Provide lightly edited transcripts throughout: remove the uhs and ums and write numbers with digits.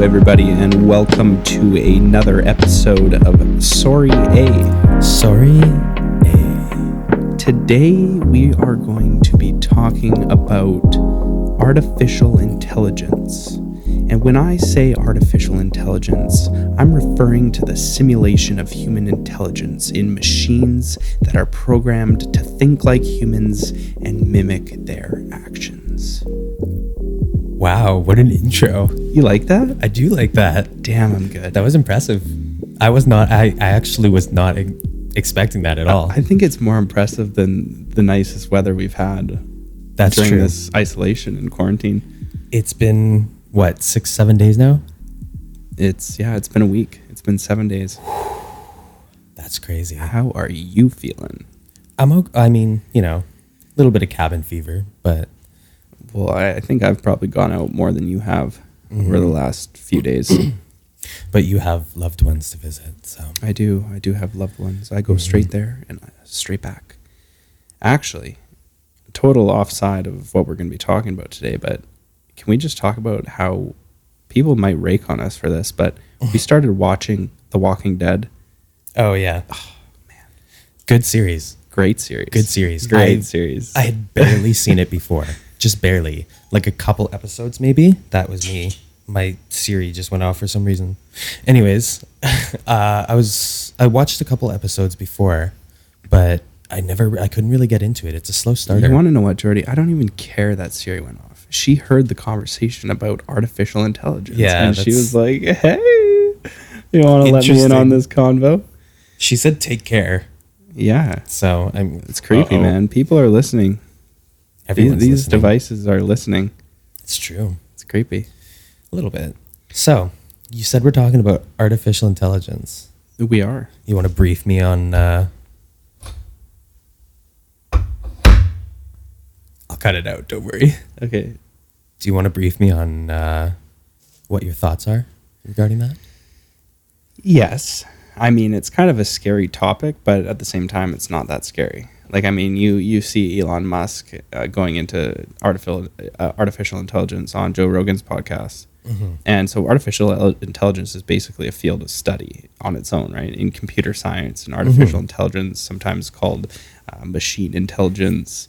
everybody, and welcome to another episode of Sorry A. Sorry A. Today we are going to be talking about artificial intelligence. And when I say artificial intelligence, I'm referring to the simulation of human intelligence in machines that are programmed to think like humans and mimic their actions. Wow, what an intro. You like that? I do like that. Damn, I'm good. That was impressive. I actually was not expecting that at all. I think it's more impressive than the nicest weather we've had That's during true. this isolation and quarantine. It's been, what, 6-7 days now? It's been a week. It's been 7 days. That's crazy. How are you feeling? A little bit of cabin fever, but Well, I think I've probably gone out more than you have over the last few days. but you have loved ones to visit, so I do have loved ones. I go straight there and straight back. Actually, total offside of what we're going to be talking about today, but can we just talk about how people might rake on us for this, but we started watching The Walking Dead. Oh yeah. Oh man. Good series. Great series. Good series. Great series. I had barely seen it before. Just barely. Like a couple episodes maybe. That was me. My Siri just went off for some reason. Anyways, I watched a couple episodes before, but I couldn't really get into it. It's a slow starter. You want to know what, Jordy? I don't even care that Siri went off. She heard the conversation about artificial intelligence. Yeah, and she was like, hey, you want to let me in on this convo? She said take care. Yeah. So It's creepy, man. People are listening. Everyone's These listening. devices are listening. It's true. It's creepy. A little bit. So, you said we're talking about artificial intelligence. We are. You want to brief me on... I'll cut it out, don't worry. Okay. Do you want to brief me on what your thoughts are regarding that? Yes. I mean, it's kind of a scary topic, but at the same time, it's not that scary. Like, I mean, you see Elon Musk going into artificial intelligence on Joe Rogan's podcast. Mm-hmm. And so artificial intelligence is basically a field of study on its own, right? In computer science and artificial intelligence, sometimes called machine intelligence,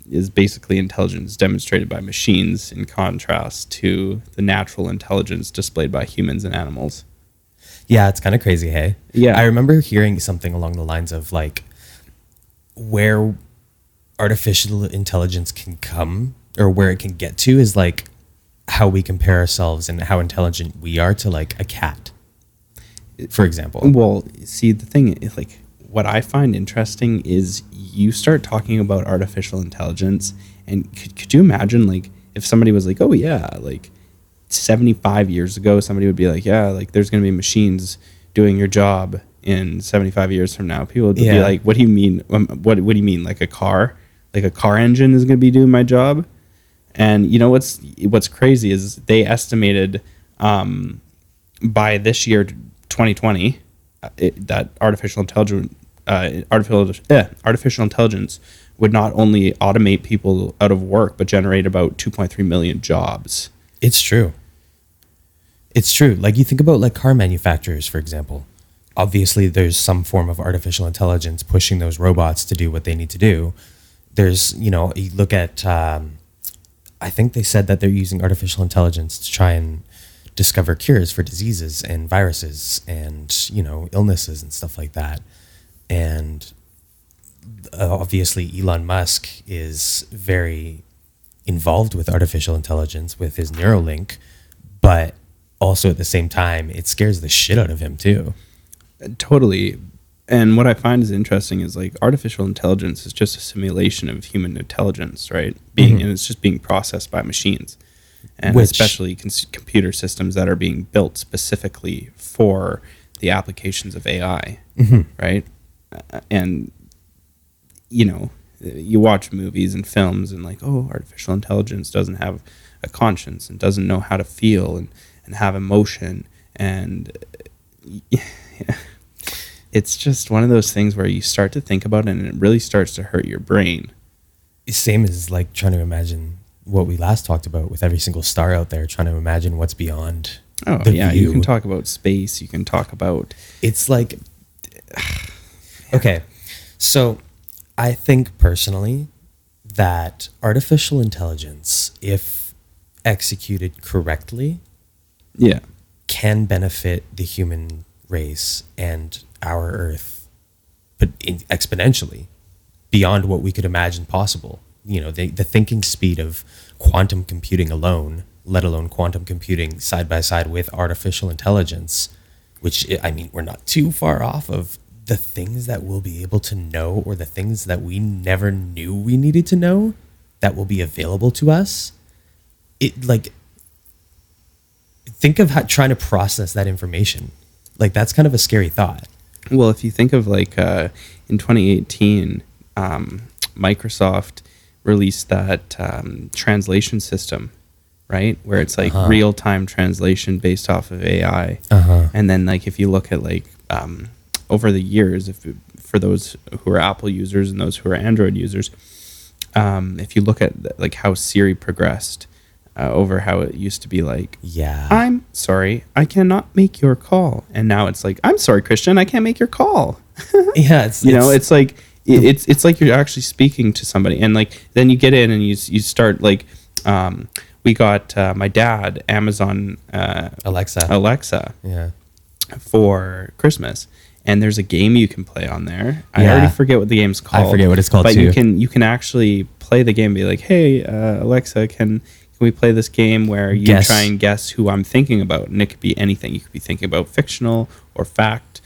is basically intelligence demonstrated by machines in contrast to the natural intelligence displayed by humans and animals. Yeah, it's kind of crazy, hey? Yeah. I remember hearing something along the lines of, like, where artificial intelligence can come or where it can get to is, like, how we compare ourselves and how intelligent we are to, like, a cat, for example. Well, see, the thing is, like, what I find interesting is you start talking about artificial intelligence, and could you imagine, like, if somebody was like, oh, yeah, like, 75 years ago, somebody would be like, yeah, like, there's going to be machines doing your job in 75 years from now. People would be like, what do you mean? What do you mean? Like a car? Like a car engine is going to be doing my job? And you know what's crazy is they estimated by this year, 2020, that artificial intelligence would not only automate people out of work, but generate about 2.3 million jobs. It's true. It's true. Like, you think about, like, car manufacturers, for example. Obviously, there's some form of artificial intelligence pushing those robots to do what they need to do. There's, you look at, I think they said that they're using artificial intelligence to try and discover cures for diseases and viruses and, illnesses and stuff like that. And obviously, Elon Musk is very involved with artificial intelligence with his Neuralink, but also at the same time, it scares the shit out of him too. Totally. And what I find is interesting is, like, artificial intelligence is just a simulation of human intelligence, right? And it's just being processed by machines, and especially computer systems that are being built specifically for the applications of AI, right? And, you watch movies and films and, like, oh, artificial intelligence doesn't have a conscience and doesn't know how to feel and have emotion. And it's just one of those things where you start to think about it and it really starts to hurt your brain. Same as, like, trying to imagine what we last talked about with every single star out there, trying to imagine what's beyond Oh the yeah, view. you can talk about space. You can talk about It's like, okay, so I think personally that artificial intelligence, if executed correctly, yeah, can benefit the human race and our Earth, but exponentially beyond what we could imagine possible. You know, the thinking speed of quantum computing alone, let alone quantum computing side by side with artificial intelligence, which, I mean, we're not too far off of the things that we'll be able to know, or the things that we never knew we needed to know that will be available to us. It, like, think of how, trying to process that information. Like, that's kind of a scary thought. Well, if you think of like in 2018, Microsoft released that translation system, right? Where it's like real time translation based off of AI. And then like if you look at like over the years, for those who are Apple users and those who are Android users, if you look at like how Siri progressed over how it used to be like, Yeah. I'm sorry, I cannot make your call. And now it's like, I'm sorry, Christian, I can't make your call. Yeah, it's It's like it's like you're actually speaking to somebody. And like then you get in and you start like we got my dad Amazon Alexa Yeah. for Christmas. And there's a game you can play on there. I Yeah. already forget what the game's called. I forget what it's called but too. you can actually play the game and be like, hey, Alexa, can we play this game where you Guess. try and guess who I'm thinking about? And it could be anything. You could be thinking about fictional or fact.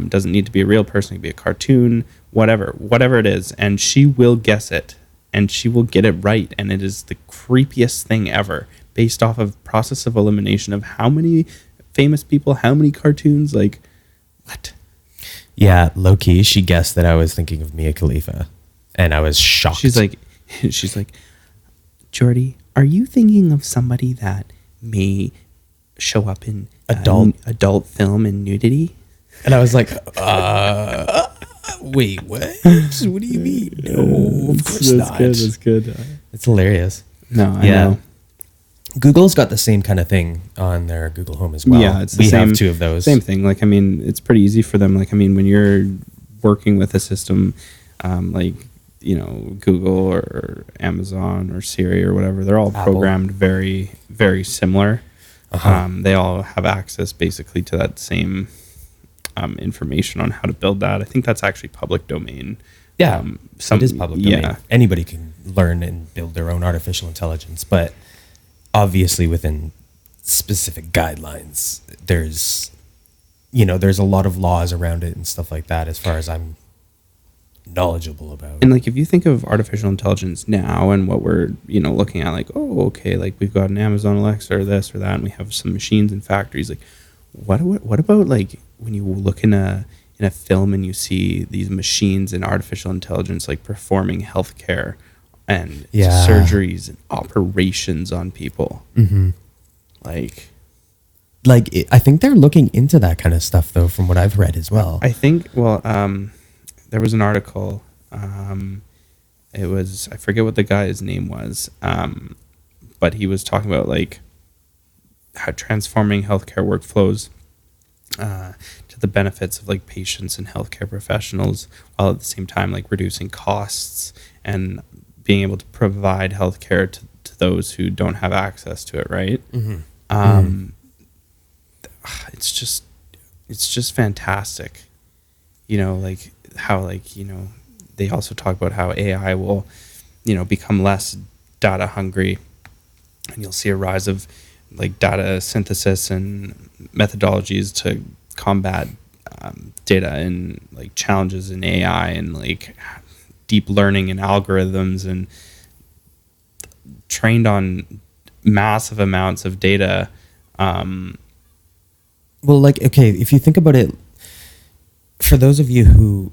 Doesn't need to be a real person. It could be a cartoon, whatever it is. And she will guess it. And she will get it right. And it is the creepiest thing ever, based off of process of elimination of how many famous people, how many cartoons, like, what? Yeah, low key, she guessed that I was thinking of Mia Khalifa, and I was shocked. She's like, Jordy, are you thinking of somebody that may show up in adult film and nudity? and I was like, wait, what? What do you mean? No, of course not. That's good. It's hilarious. No, I Yeah. know. Google's got the same kind of thing on their Google Home as well. Yeah, it's the we same, have two of those. Same thing. Like, I mean, it's pretty easy for them. Like, I mean, when you're working with a system, like, you know, Google or Amazon or Siri or whatever, they're all Apple. programmed very, very similar. They all have access basically to that same information on how to build that. I think that's actually public domain. Yeah, it is public domain. Yeah. Anybody can learn and build their own artificial intelligence, but obviously within specific guidelines. There's a lot of laws around it and stuff like that, as far as I'm knowledgeable about. And like, if you think of artificial intelligence now and what we're, looking at, like, oh, okay, like we've got an Amazon Alexa or this or that, and we have some machines in factories. Like, what about like when you look in a film and you see these machines and artificial intelligence like performing healthcare and surgeries and operations on people? Mm-hmm. Like I think they're looking into that kind of stuff, though, from what I've read as well. I think, there was an article. It was, I forget what the guy's name was, but he was talking about like how transforming healthcare workflows to the benefits of like patients and healthcare professionals, while at the same time like reducing costs and being able to provide healthcare to those who don't have access to it. Right. Mm-hmm. It's just fantastic. Like how they also talk about how AI will, become less data hungry, and you'll see a rise of like data synthesis and methodologies to combat data and like challenges in AI and like deep learning and algorithms, and trained on massive amounts of data. Well, like, okay, if you think about it, for those of you who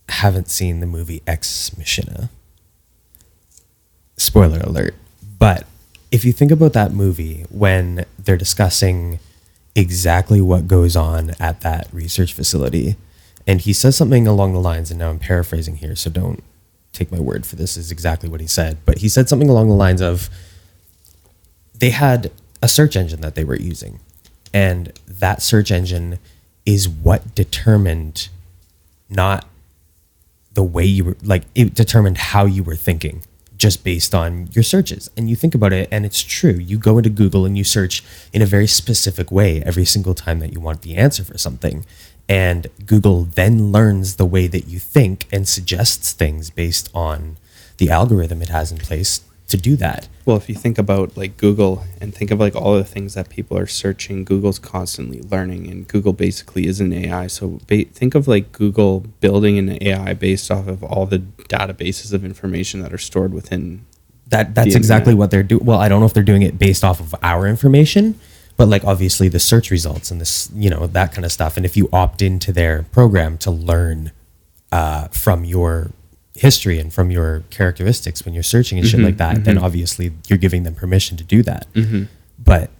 haven't seen the movie Ex Machina, spoiler alert, but if you think about that movie, when they're discussing exactly what goes on at that research facility, and he says something along the lines, and now I'm paraphrasing here, so don't take my word for this is exactly what he said, but he said something along the lines of, they had a search engine that they were using, and that search engine is what determined not the way you were, like, it determined how you were thinking just based on your searches. And you think about it, and it's true. You go into Google and you search in a very specific way every single time that you want the answer for something. And Google then learns the way that you think and suggests things based on the algorithm it has in place to do that. Well, if you think about like Google and think of like all the things that people are searching, Google's constantly learning, and Google basically is an AI. So think of like Google building an AI based off of all the databases of information that are stored within. That's exactly what they're doing. Well, I don't know if they're doing it based off of our information, but like obviously the search results and this, you know, that kind of stuff. And if you opt into their program to learn from your history and from your characteristics when you're searching and shit like that, then obviously you're giving them permission to do that. But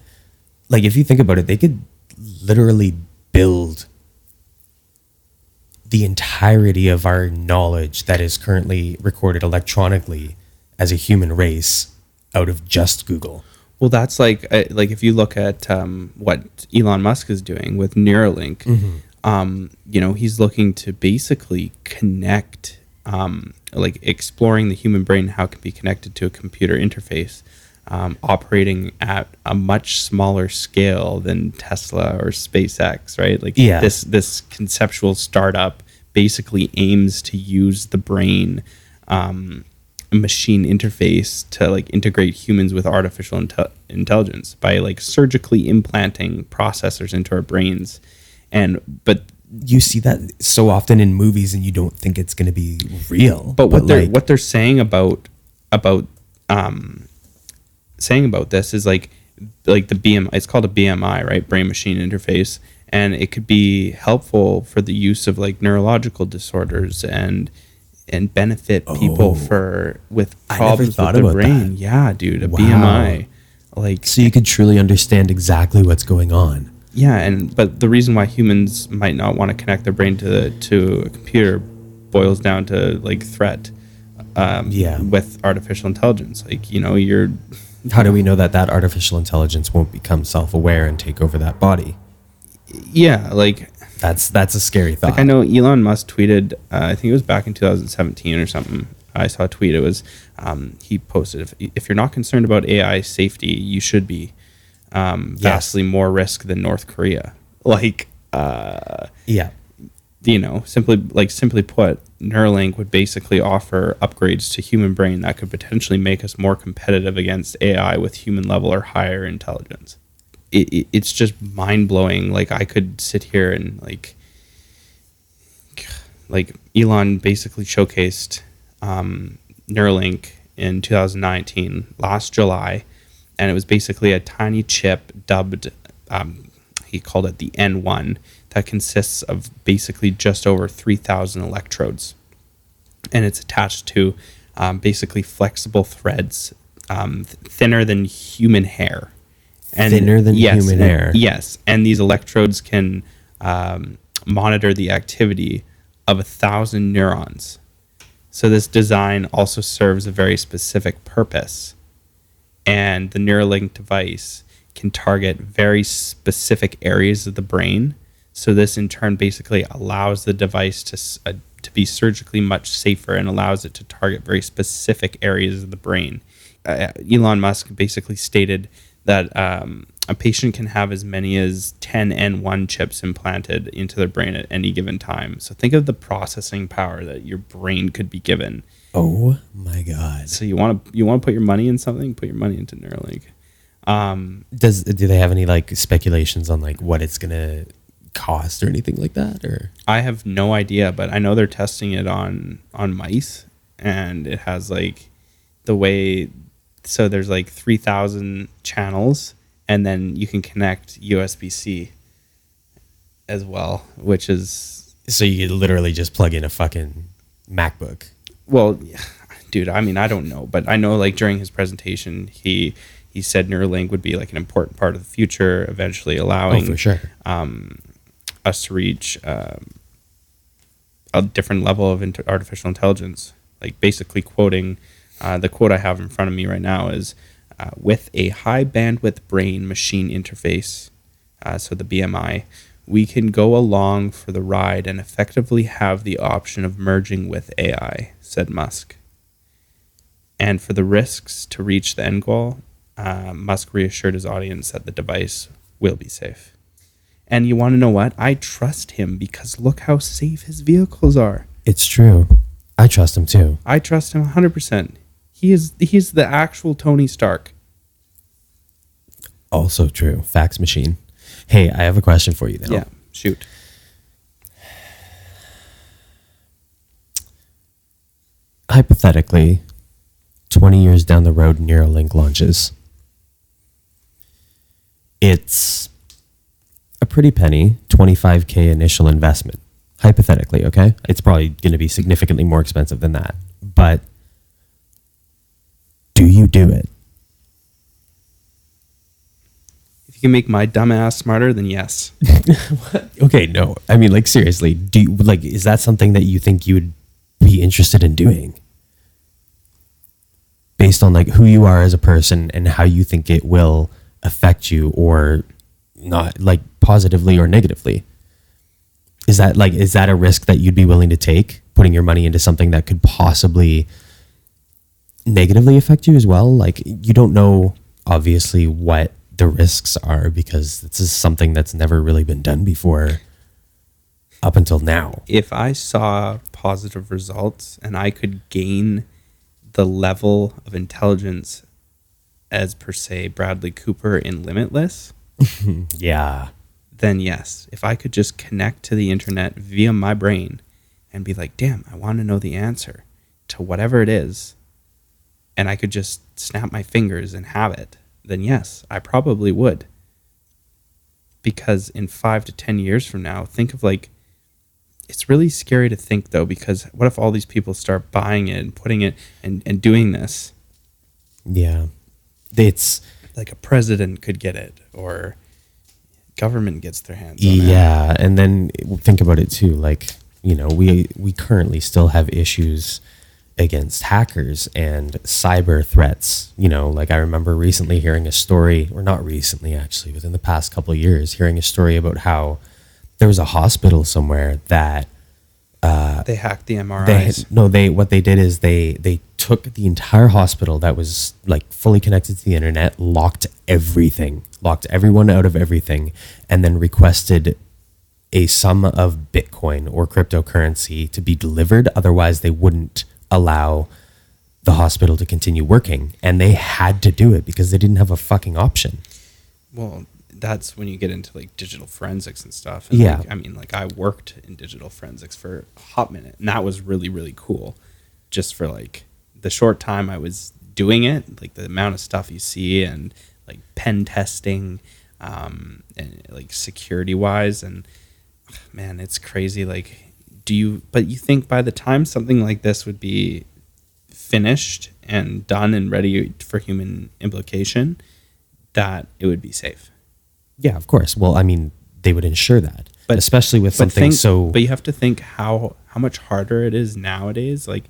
like, if you think about it, they could literally build the entirety of our knowledge that is currently recorded electronically as a human race out of just Google. Well, that's like if you look at what Elon Musk is doing with Neuralink, you know, he's looking to basically connect, like exploring the human brain, how it can be connected to a computer interface, operating at a much smaller scale than Tesla or SpaceX, right? Like this conceptual startup basically aims to use the brain machine interface to like integrate humans with artificial intelligence by like surgically implanting processors into our brains. But you see that so often in movies and you don't think it's going to be real. But what they're saying about this is like the BMI, it's called a BMI, right? Brain machine interface. And it could be helpful for the use of like neurological disorders and benefit people with problems with their brain. That. Yeah, dude, a BMI. Like, so you could truly understand exactly what's going on. Yeah, but the reason why humans might not want to connect their brain to a computer boils down to like threat. With artificial intelligence, like, you know, how do we know that artificial intelligence won't become self-aware and take over that body? Yeah, like that's a scary thought. Like, I know Elon Musk tweeted, I think it was back in 2017 or something. I saw a tweet. It was he posted, if you're not concerned about AI safety, you should be. Vastly more risk than North Korea. Like, you know, simply put, Neuralink would basically offer upgrades to human brain that could potentially make us more competitive against AI with human level or higher intelligence. It's just mind blowing. Like, I could sit here and like Elon basically showcased Neuralink in 2019, last July. And it was basically a tiny chip dubbed, he called it the N1, that consists of basically just over 3,000 electrodes. And it's attached to basically flexible threads, thinner than human hair. And thinner than human hair? Yes. And these electrodes can monitor the activity of 1,000 neurons. So this design also serves a very specific purpose. And the Neuralink device can target very specific areas of the brain. So this in turn basically allows the device to be surgically much safer and allows it to target very specific areas of the brain. Elon Musk basically stated that a patient can have as many as 10 N1 chips implanted into their brain at any given time. So think of the processing power that your brain could be given. Oh my God! So you want to put your money in something? Put your money into Neuralink. Do they have any like speculations on like what it's gonna cost or anything like that? Or I have no idea, but I know they're testing it on mice, and it has like the way. So there's like 3,000 channels, and then you can connect USB-C as well, which is so you could literally just plug in a fucking MacBook. Well, dude, I mean, I don't know, but I know like during his presentation, he said Neuralink would be like an important part of the future, eventually allowing for sure. Us to reach a different level of artificial intelligence. Like basically quoting, the quote I have in front of me right now is, with a high bandwidth brain machine interface, so the BMI, we can go along for the ride and effectively have the option of merging with AI, said Musk. And for the risks to reach the end goal, Musk reassured his audience that the device will be safe. And you want to know what? I trust him because look how safe his vehicles are. It's true. I trust him too. I trust him 100%. He's the actual Tony Stark. Also true. Fax machine. Hey, I have a question for you now. Yeah, shoot. Hypothetically, 20 years down the road, Neuralink launches. It's a pretty penny, $25K initial investment. Hypothetically, okay? It's probably going to be significantly more expensive than that. But do you do it? If you can make my dumb ass smarter, then yes. Okay, no. I mean, like, seriously, is that something that you think you would be interested in doing? Based on, like, who you are as a person and how you think it will affect you or not, like, positively or negatively. Is that a risk that you'd be willing to take, putting your money into something that could possibly negatively affect you as well? Like, you don't know, obviously, what the risks are because this is something that's never really been done before up until now. If I saw positive results and I could gain the level of intelligence as, per se, Bradley Cooper in Limitless, Yeah. then yes. If I could just connect to the internet via my brain and be like, damn, I want to know the answer to whatever it is, and I could just snap my fingers and have it, then yes, I probably would. Because in 5 to 10 years from now, think of, like, it's really scary to think, though, because what if all these people start buying it and putting it and doing this? Yeah. It's Like a president could get it, or government gets their hands on it. yeah, and then think about it too. Like, you know, we currently still have issues against hackers and cyber threats. You know, like I remember recently hearing a story, or not recently actually, within the past couple of years, hearing a story about how there was a hospital somewhere that They hacked the MRIs. what they did is they took the entire hospital that was like fully connected to the internet, locked everyone out of everything, and then requested a sum of Bitcoin or cryptocurrency to be delivered. Otherwise, they wouldn't allow the hospital to continue working, and they had to do it because they didn't have a fucking option. Well, that's when you get into like digital forensics and stuff. And Yeah. like, I mean, like I worked in digital forensics for a hot minute, and that was really, really cool. Just for like the short time I was doing it, like the amount of stuff you see and like pen testing, and like security wise, and man, it's crazy. Like, but you think by the time something like this would be finished and done and ready for human implication, that it would be safe. Yeah, of course. Well, I mean, they would ensure that, but especially with something But you have to think how much harder it is nowadays. Like,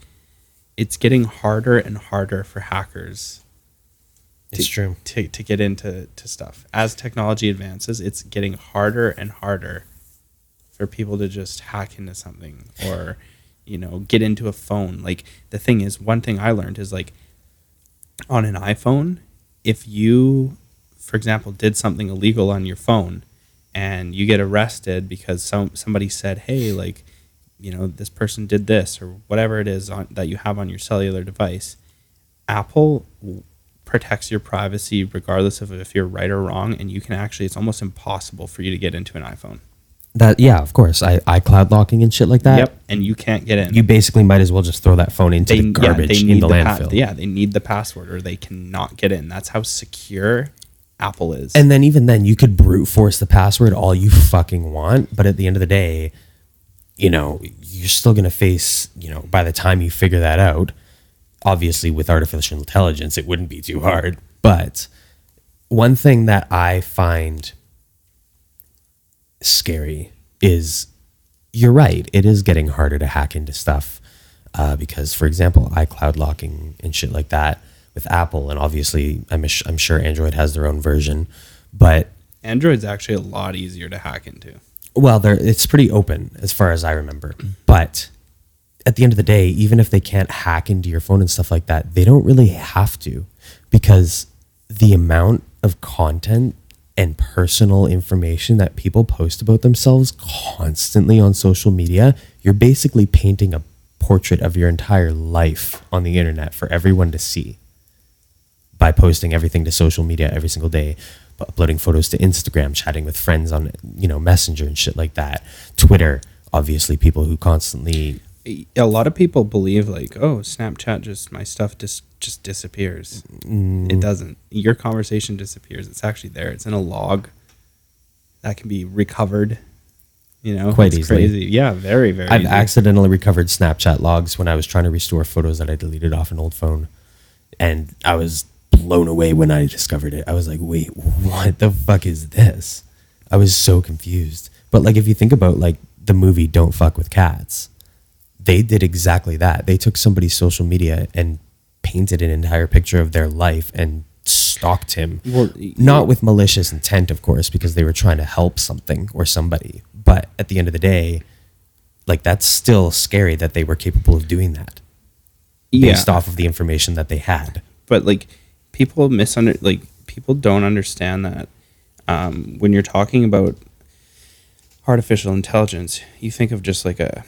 it's getting harder and harder for hackers. It's true. To get into stuff. As technology advances, it's getting harder and harder for people to just hack into something or, you know, get into a phone. Like, the thing is, one thing I learned is, like, on an iPhone, if you, for example, did something illegal on your phone and you get arrested because somebody said, hey, like, you know, this person did this or whatever it is that you have on your cellular device, Apple protects your privacy regardless of if you're right or wrong, and you can actually, it's almost impossible for you to get into an iPhone. That, yeah, of course. iCloud locking and shit like that. Yep, and you can't get in. You basically might as well just throw that phone into the garbage in the landfill. They need the password or they cannot get in. That's how secure Apple is. And then even then, you could brute force the password all you fucking want, but at the end of the day, you know, you're still going to face, you know, by the time you figure that out, obviously with artificial intelligence, it wouldn't be too hard. But one thing that I find scary is, you're right, it is getting harder to hack into stuff because, for example, iCloud locking and shit like that, with Apple, and obviously I'm sure Android has their own version, but Android's actually a lot easier to hack into. well, it's pretty open as far as I remember. But at the end of the day, even if they can't hack into your phone and stuff like that, they don't really have to, because the amount of content and personal information that people post about themselves constantly on social media, you're basically painting a portrait of your entire life on the internet for everyone to see by posting everything to social media every single day, uploading photos to Instagram, chatting with friends on, Messenger and shit like that. Twitter, obviously, people who constantly. A lot of people believe like, oh, Snapchat, just my stuff just disappears. It doesn't. Your conversation disappears. It's actually there. It's in a log that can be recovered. Quite it's easily. Crazy. Yeah, very, very. I've easy. accidentally recovered Snapchat logs when I was trying to restore photos that I deleted off an old phone, and I was blown away when I discovered it. I was like, wait, what the fuck is this? I was so confused. But like, if you think about like the movie Don't Fuck with Cats, they did exactly that. They took somebody's social media and painted an entire picture of their life and stalked him. Well, not with malicious intent, of course, because they were trying to help something or somebody. But at the end of the day, like, that's still scary that they were capable of doing that based off of the information that they had. But like, people people don't understand that when you're talking about artificial intelligence, you think of just like a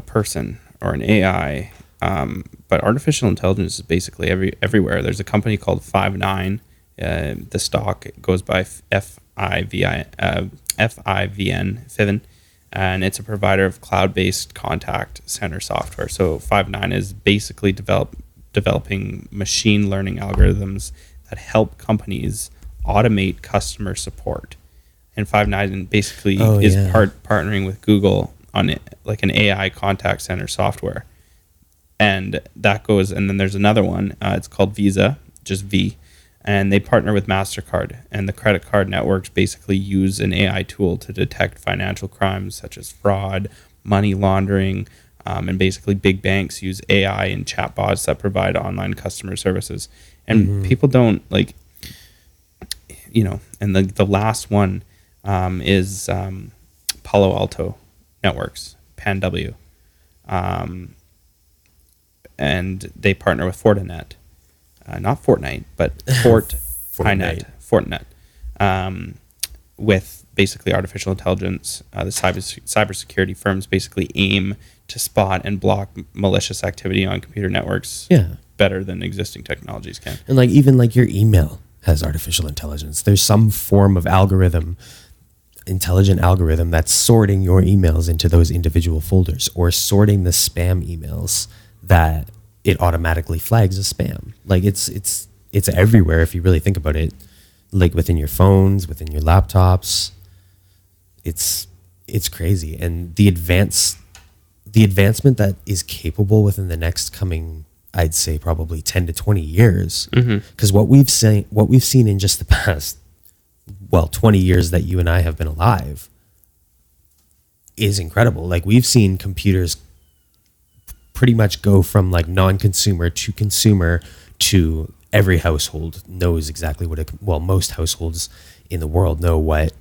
person or an AI, but artificial intelligence is basically everywhere. There's a company called Five9. The stock goes by FIVN, and it's a provider of cloud-based contact center software. So Five9 is basically developing machine learning algorithms that help companies automate customer support. And Five9 basically is partnering with Google on like an AI contact center software. And that goes, and then there's another one, it's called Visa, just V, and they partner with MasterCard, and the credit card networks basically use an AI tool to detect financial crimes such as fraud, money laundering, and basically big banks use AI and chatbots that provide online customer services. And people don't like, and the last one is Palo Alto Networks, PanW. And they partner with Fortinet, not Fortnite, but Fortinet, with basically artificial intelligence. The cybersecurity firms basically aim to spot and block malicious activity on computer networks better than existing technologies can. And like, even like your email has artificial intelligence. There's some form of intelligent algorithm that's sorting your emails into those individual folders, or sorting the spam emails that it automatically flags as spam. Like, it's everywhere if you really think about it. Like, within your phones, within your laptops, it's crazy. And the advancement that is capable within the next coming, I'd say probably 10 to 20 years, because what we've seen in just the past 20 years that you and I have been alive is incredible. Like, we've seen computers pretty much go from like non-consumer to consumer, to every household knows exactly what most households in the world know what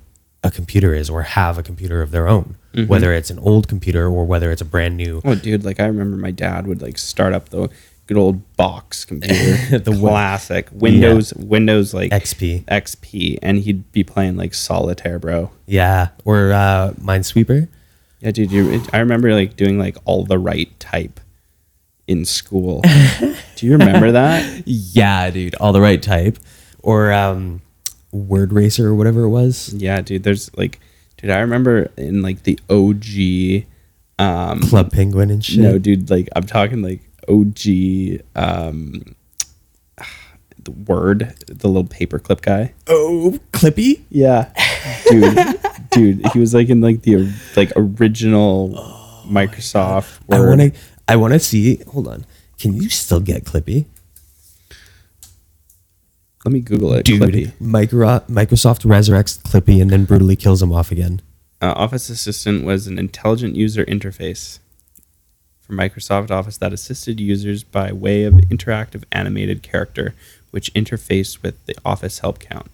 a computer is, or have a computer of their own, whether it's an old computer or whether it's a brand new. Oh, dude, like, I remember my dad would like start up the good old box computer, the classic Windows like XP, and he'd be playing like Solitaire, bro. Yeah, or Minesweeper. Yeah, dude, I remember like doing like all the right type in school. Do you remember that? Yeah, dude, all the right type, or Word Racer or whatever it was. Yeah, dude, I remember in like the OG Club Penguin and shit. No, dude, like, I'm talking like OG the Word, the little paperclip guy. Oh, Clippy? Yeah. Dude, he was like in like the original Microsoft Word. I want to see. Hold on. Can you still get Clippy? Let me Google it. Dude, Clippy. Microsoft resurrects Clippy and then brutally kills him off again. Office Assistant was an intelligent user interface for Microsoft Office that assisted users by way of interactive animated character, which interfaced with the Office help count.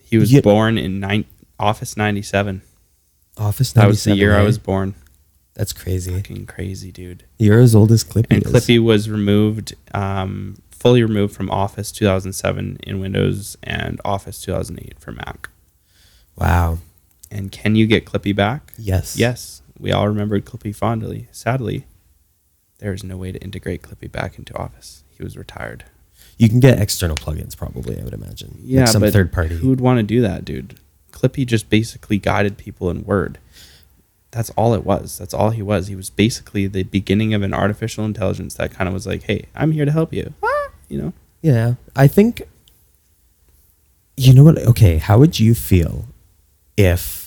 He was born in Office 97. Office 97. That was the year I was born. That's crazy. Fucking crazy, dude. You're as old as Clippy And is. Clippy was removed, fully removed from Office 2007 in Windows and Office 2008 for Mac. Wow. And can you get Clippy back? Yes. Yes. We all remembered Clippy fondly. Sadly, there is no way to integrate Clippy back into Office. He was retired. You can get external plugins, probably, I would imagine. Yeah, like some but third party. who would want to do that, dude? Clippy just basically guided people in Word. That's all it was. That's all he was. He was basically the beginning of an artificial intelligence that kind of was like, hey, I'm here to help you. You know? Yeah. I think, you know what? Okay. How would you feel if,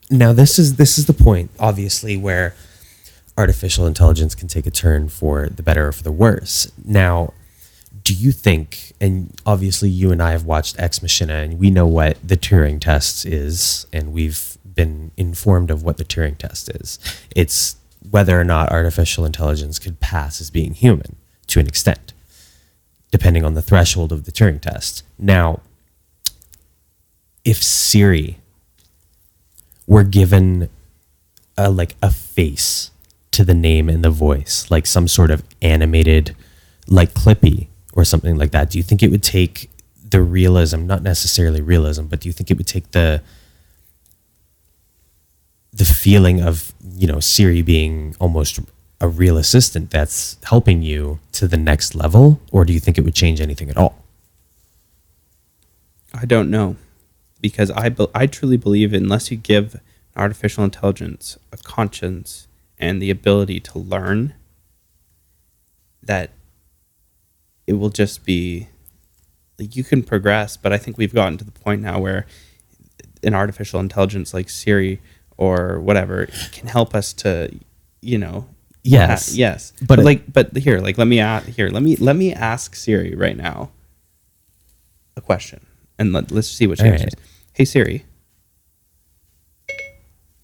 now this is the point, obviously, where artificial intelligence can take a turn for the better or for the worse. Now, do you think, and obviously you and I have watched Ex Machina and we know what the Turing test is, and we've been informed of what the Turing test is. It's whether or not artificial intelligence could pass as being human to an extent, depending on the threshold of the Turing test. Now, if Siri were given a face to the name and the voice, like some sort of animated, like Clippy or something like that, do you think it would take the realism, not necessarily realism, but do you think it would take the feeling of, you know, Siri being almost a real assistant that's helping you to the next level? Or do you think it would change anything at all? I don't know. Because I truly believe unless you give artificial intelligence a conscience and the ability to learn, that it will just be, like, you can progress, but I think we've gotten to the point now where an artificial intelligence like Siri or whatever can help us to, you know. Yes. Yes. But Let me ask Siri right now a question, and let's see what she answers. Right. Hey Siri,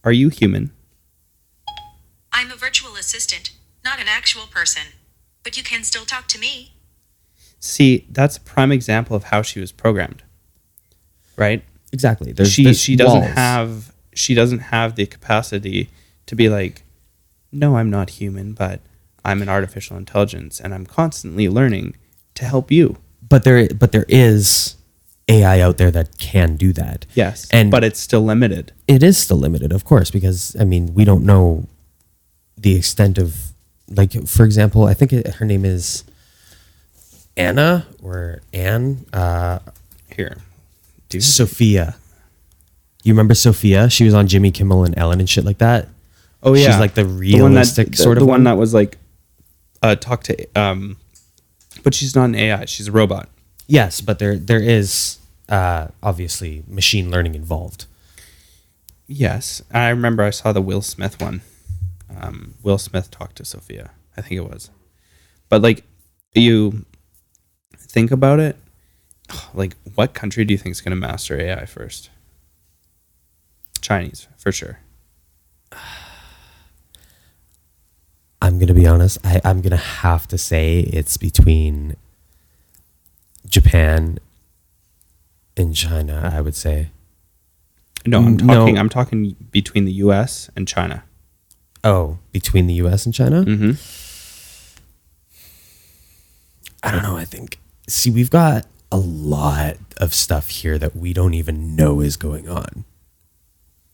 are you human? I'm a virtual assistant, not an actual person, but you can still talk to me. See, that's a prime example of how she was programmed, right? Exactly. She doesn't have the capacity to be like, no, I'm not human, but I'm an artificial intelligence and I'm constantly learning to help you. But there is AI out there that can do that. Yes, and but it's still limited. It is still limited, of course, because I mean we don't know the extent of, like, for example, I think her name is Anna or Anne. Here, dude. Sophia. You remember Sophia? She was on Jimmy Kimmel and Ellen and shit like that. Oh yeah, she's like the realistic sort of the one that was like talk to but she's not an AI, she's a robot. Yes, but there is obviously machine learning involved. Yes, I remember I saw the Will Smith one. Will Smith talked to Sophia, I think it was. But like, you think about it, like, what country do you think is going to master AI first? Chinese, for sure. I'm going to be honest. I'm going to have to say it's between Japan and China, I would say. No, I'm talking between the US and China. Oh, between the US and China? Mm-hmm. I don't know. I think, see, we've got a lot of stuff here that we don't even know is going on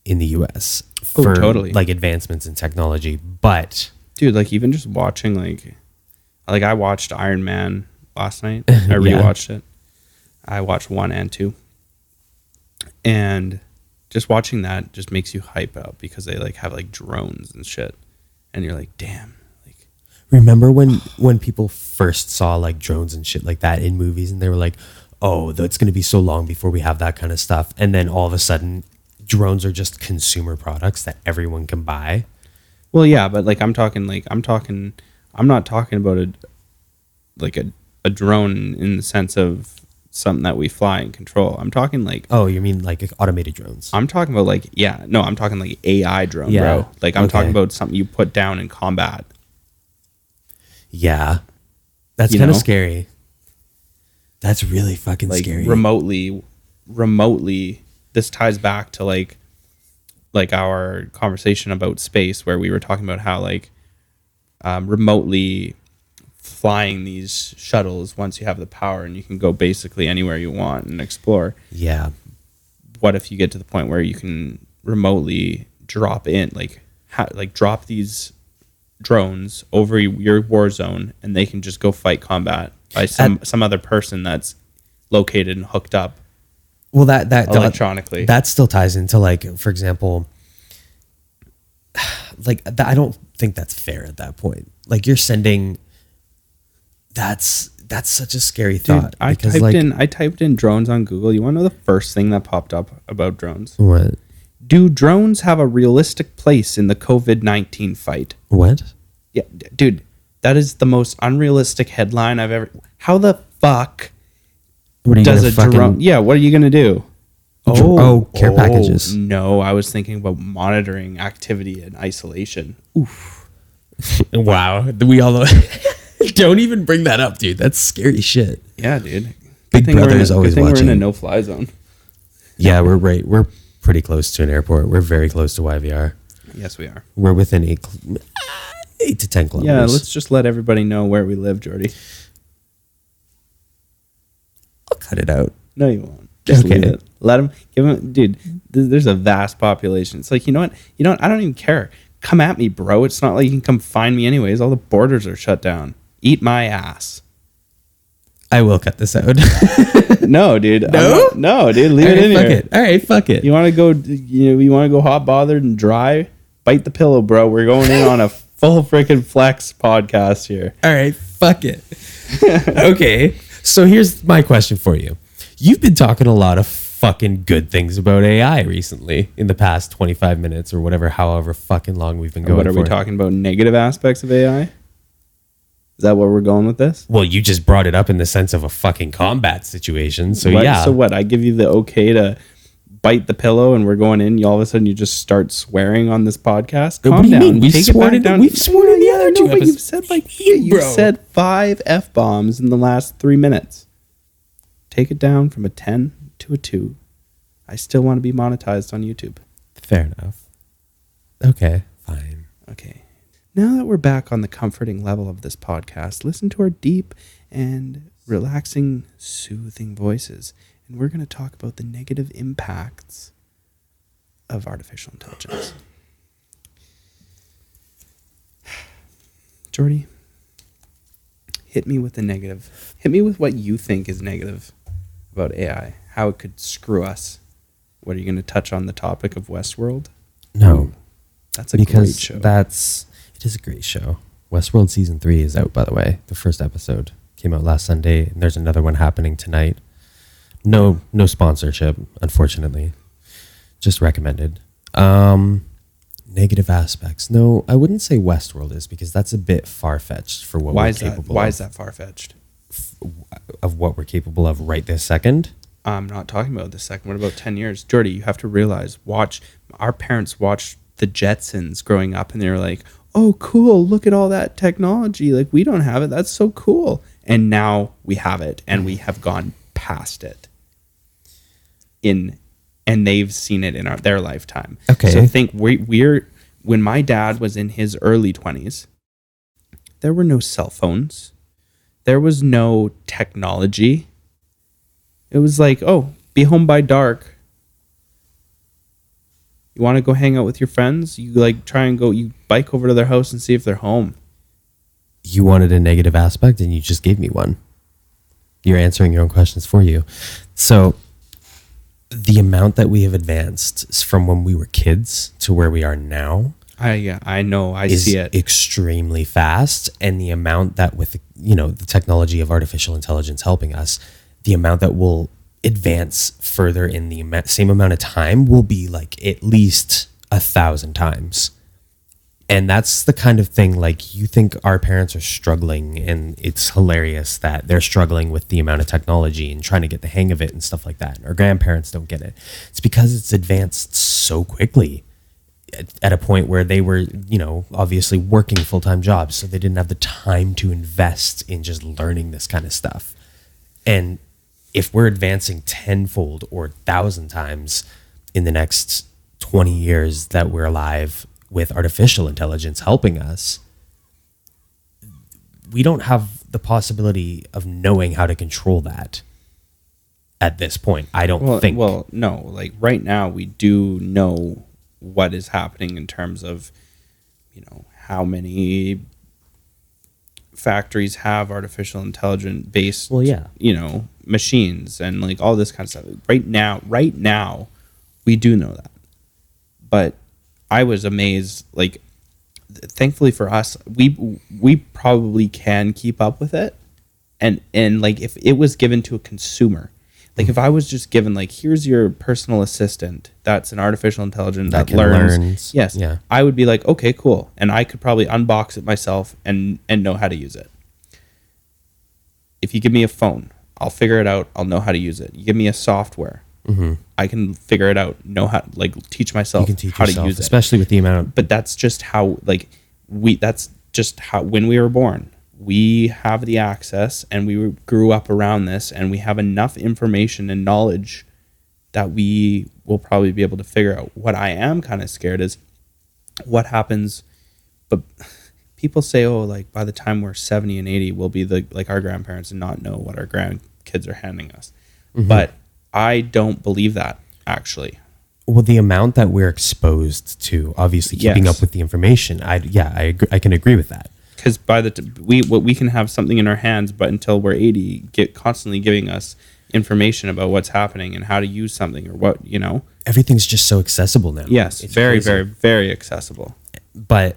in the US for totally, like advancements in technology. But dude, like, even just watching, like I watched Iron Man last night. I rewatched it. I watched 1 and 2. And just watching that just makes you hype up because they like have like drones and shit. And you're like, damn. Like, remember when people first saw like drones and shit like that in movies and they were like, oh, it's going to be so long before we have that kind of stuff. And then all of a sudden drones are just consumer products that everyone can buy. well, yeah, but like I'm not talking about a drone in the sense of something that we fly and control. I'm talking like Oh, you mean like automated drones? I'm talking about like I'm talking like AI drone, Yeah. bro. Like I'm Okay. talking about something you put down in combat. Yeah. That's You kind of know? scary. That's really fucking Like scary. remotely. This ties back to like our conversation about space, where we were talking about how like remotely flying these shuttles, once you have the power and you can go basically anywhere you want and explore. Yeah. What if you get to the point where you can remotely drop in, like drop these drones over your war zone, and they can just go fight combat by some other person that's located and hooked up Well, that electronically. that still ties into, like, for example, like I don't think that's fair at that point. Like, you're sending. That's such a scary thought. Dude, I typed in drones on Google. You want to know the first thing that popped up about drones? What? Do drones have a realistic place in the COVID-19 fight? What? Yeah, dude, that is the most unrealistic headline I've ever. How the fuck What are you does gonna a fucking? drone? Yeah, what are you gonna do? Care packages. No, I was thinking about monitoring activity and isolation. Wow, we all don't even bring that up, dude. That's scary shit. Yeah, dude. Big Brother is always We're in a watching. no-fly zone. Yeah, we're right. We're pretty close to an airport. We're very close to YVR. Yes, we are. We're within 8 to 10 kilometers. Yeah, let's just let everybody know where we live, Jordy. I'll cut it out. No, you won't. Just Okay. leave it. Let them. Give them, dude. There's a vast population. It's like, you know what? I don't even care. Come at me, bro. It's not like you can come find me anyways. All the borders are shut down. Eat my ass. I will cut this out. No, dude. No? No, dude. Leave it in fuck here. it. All right, fuck it. You want to go? You want to go hot bothered and dry? Bite the pillow, bro. We're going in on a full freaking flex podcast here. All right, fuck it. Okay, so here's my question for you. You've been talking a lot of fucking good things about AI recently in the past 25 minutes or whatever, however fucking long we've been going What are for. we talking about? Negative aspects of AI? Is that where we're going with this? Well, you just brought it up in the sense of a fucking combat situation. So What- yeah. So what? I give you the okay to bite the pillow, and we're going in. All of a sudden, you just start swearing on this podcast. What Calm do you down. mean? We've Take it sworn back in- down. we've sworn in the other two but you've episodes. said like You, you bro. said 5 F-bombs in the last 3 minutes. Take it down from a 10 to a 2. I still want to be monetized on YouTube. Fair enough. Okay, fine. Okay. Now that we're back on the comforting level of this podcast, listen to our deep and relaxing, soothing voices. And we're going to talk about the negative impacts of artificial intelligence. Jordy, hit me with the negative. Hit me with what you think is negative about AI, how it could screw us. What, are you going to touch on the topic of Westworld? No, That's a great because show. it is a great show. Westworld season 3 is out, by the way. The first episode came out last Sunday, and there's another one happening tonight. No sponsorship, unfortunately. Just recommended. Negative aspects. No, I wouldn't say Westworld is, because that's a bit far-fetched for what Why we're is that? capable Why of. is that far-fetched? Of what we're capable of right this second. I'm not talking about this second. What about 10 years? Jordy, you have to realize, our parents watched the Jetsons growing up, and they were like, oh, cool, look at all that technology. Like, we don't have it. That's so cool. And now we have it, and we have gone past it. And they've seen it in their lifetime. Okay. So think when my dad was in his early 20s, there were no cell phones. There was no technology. It was like, oh, be home by dark. You want to go hang out with your friends? You you bike over to their house and see if they're home. You wanted a negative aspect, and you just gave me one. You're answering your own questions for you. So the amount that we have advanced from when we were kids to where we are now I know. I is see it. extremely fast. And the amount that with, the technology of artificial intelligence helping us, the amount that will advance further in the same amount of time will be like at least 1,000 times. And that's the kind of thing, like, you think our parents are struggling, and it's hilarious that they're struggling with the amount of technology and trying to get the hang of it and stuff like that. Our grandparents don't get it. It's because it's advanced so quickly at a point where they were, obviously working full-time jobs, so they didn't have the time to invest in just learning this kind of stuff. And if we're advancing tenfold or 1,000 times in the next 20 years that we're alive, with artificial intelligence helping us, we don't have the possibility of knowing how to control that at this point. I don't think. Well, no, like right now we do know what is happening in terms of, how many factories have artificial intelligence based, machines and like all this kind of stuff. Right now, we do know that. But I was amazed, like, thankfully for us, we probably can keep up with it. And like, if it was given to a consumer, like if I was just given, like, here's your personal assistant, that's an artificial intelligence that learns. Yes. Yeah. I would be like, okay, cool. And I could probably unbox it myself and know how to use it. If you give me a phone, I'll figure it out. I'll know how to use it. You give me a software. Mm-hmm. I can figure it out, know how, like, teach myself how to use it. Especially with the amount. But that's just how, like, that's just how, when we were born, we have the access and we grew up around this, and we have enough information and knowledge that we will probably be able to figure out. What I am kind of scared is what happens, but people say, oh, like, by the time we're 70 and 80, we'll be like our grandparents and not know what our grandkids are handing us. Mm-hmm. But I don't believe that, actually. Well, the amount that we're exposed to, obviously keeping up with the information, I agree, I can agree with that. Because by we can have something in our hands, but until we're 80, constantly giving us information about what's happening and how to use something, or what, Everything's just so accessible now. Yes, it's very, crazy. Very, very accessible. But